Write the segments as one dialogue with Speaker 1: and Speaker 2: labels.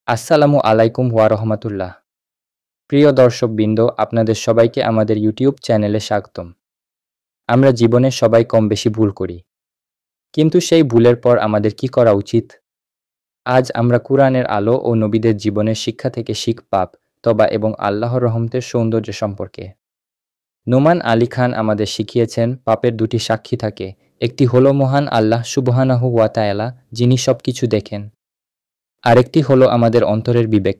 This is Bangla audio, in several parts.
Speaker 1: আসসালামু আলাইকুম ওয়া রাহমাতুল্লাহ। প্রিয় দর্শকবৃন্দ, আপনাদের সবাইকে আমাদের ইউটিউব চ্যানেলে স্বাগতম। আমরা জীবনে সবাই কম বেশি ভুল করি, কিন্তু সেই ভুলের পর আমাদের কি করা উচিত? আজ আমরা কুরআনের আলো ও নবীদের জীবনের শিক্ষা থেকে পাপ, তওবা এবং আল্লাহর রহমতের সৌন্দর্য সম্পর্কে। নোমান আলী খান আমাদের শিখিয়েছেন পাপের দুটি সাক্ষী থাকে, একটি হলো মহান আল্লাহ সুবহানাহু ওয়া তাআলা, যিনি সবকিছু দেখেন। আরেকটি হলো আমাদের অন্তরের বিবেক।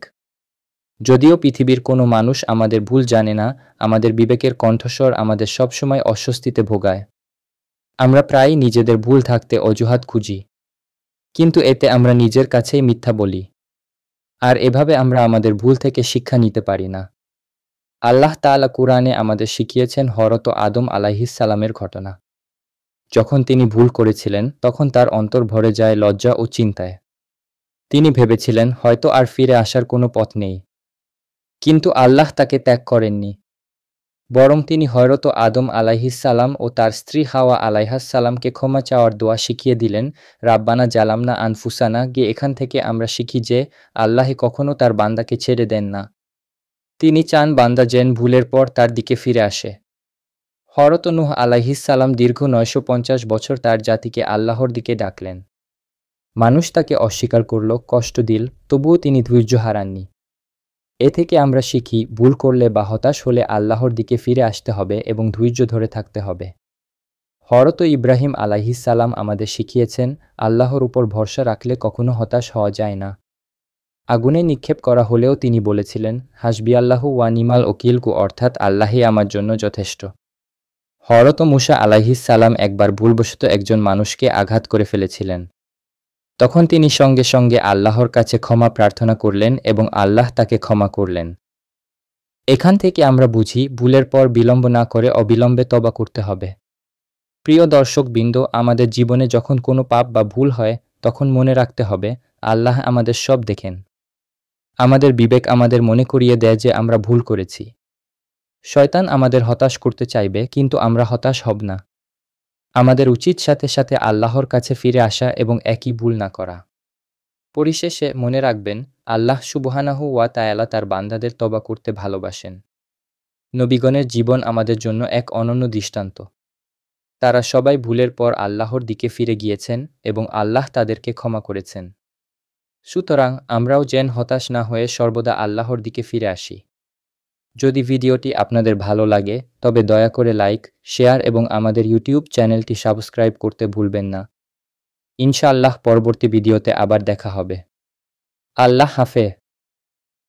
Speaker 1: যদিও পৃথিবীর কোনো মানুষ আমাদের ভুল জানে না, আমাদের বিবেকের কণ্ঠস্বর আমাদের সবসময় অস্বস্তিতে ভোগায়। আমরা প্রায়ই নিজেদের ভুল থাকতে অজুহাত খুঁজি, কিন্তু এতে আমরা নিজের কাছেই মিথ্যা বলি। আর এভাবে আমরা আমাদের ভুল থেকে শিক্ষা নিতে পারি না। আল্লাহ তাআলা কুরআনে আমাদের শিখিয়েছেন হযরত আদম আলাইহিসসালামের ঘটনা। যখন তিনি ভুল করেছিলেন, তখন তার অন্তর ভরে যায় লজ্জা ও চিন্তায়। তিনি ভেবেছিলেন হয়তো আর ফিরে আসার কোনো পথ নেই। কিন্তু আল্লাহ তাকে ত্যাগ করেননি, বরং তিনি হযরত আদম আলাইহিসসালাম ও তার স্ত্রী হাওয়া আলাইহাসসালামকে ক্ষমা চাওয়ার দোয়া শিখিয়ে দিলেন। রাব্বানা জালামনা আনফুসানা গিয়ে এখান থেকে আমরা শিখি যে আল্লাহ কখনো তার বান্দাকে ছেড়ে দেন না। তিনি চান বান্দা যেন ভুলের পর তার দিকে ফিরে আসে। হযরত নূহ আলাইহিসসালাম দীর্ঘ 950 বছর তার জাতিকে আল্লাহর দিকে ডাকলেন। মানুষ তাকে অস্বীকার করল, কষ্ট দিল, তবুও তিনি ধৈর্য হারাননি। এ থেকে আমরা শিখি ভুল করলে বা হতাশ হলে আল্লাহর দিকে ফিরে আসতে হবে এবং ধৈর্য ধরে থাকতে হবে। হযরত ইব্রাহিম আলাইহিসসালাম আমাদের শিখিয়েছেন আল্লাহর উপর ভরসা রাখলে কখনো হতাশ হওয়া যায় না। আগুনে নিক্ষেপ করা হলেও তিনি বলেছিলেন হাসবিয়াল্লাহু ওয়া নিমাল ওকিলকু, অর্থাৎ আল্লাহই আমার জন্য যথেষ্ট। হযরত মূসা আলাইহিসসালাম একবার ভুলবশত একজন মানুষকে আঘাত করে ফেলেছিলেন। তখন তিনি সঙ্গে সঙ্গে আল্লাহর কাছে ক্ষমা প্রার্থনা করলেন এবং আল্লাহ তাকে ক্ষমা করলেন। এখান থেকে আমরা বুঝি ভুলের পর বিলম্ব না করে অবিলম্বে তওবা করতে হবে। প্রিয় দর্শকবৃন্দ, আমাদের জীবনে যখন কোনো পাপ বা ভুল হয়, তখন মনে রাখতে হবে আল্লাহ আমাদের সব দেখেন। আমাদের বিবেক আমাদের মনে করিয়ে দেয় যে আমরা ভুল করেছি। শয়তান আমাদের হতাশ করতে চাইবে, কিন্তু আমরা হতাশ হব না। আমাদের উচিত সাথে সাথে আল্লাহর কাছে ফিরে আসা এবং একই ভুল না করা। পরিশেষে মনে রাখবেন, আল্লাহ সুবহানাহু ওয়া তাআলা তার বান্দাদের তওবা করতে ভালোবাসেন। নবীগণের জীবন আমাদের জন্য এক অনন্য দৃষ্টান্ত। তারা সবাই ভুলের পর আল্লাহর দিকে ফিরে গিয়েছেন এবং আল্লাহ তাদেরকে ক্ষমা করেছেন। সুতরাং আমরাও যেন হতাশ না হয়ে সর্বদা আল্লাহর দিকে ফিরে আসি। যদি ভিডিওটি আপনাদের ভালো লাগে, তবে দয়া করে লাইক, শেয়ার এবং আমাদের ইউটিউব চ্যানেলটি সাবস্ক্রাইব করতে ভুলবেন না। ইনশাআল্লাহ পরবর্তী ভিডিওতে আবার দেখা হবে। আল্লাহ হাফেজ।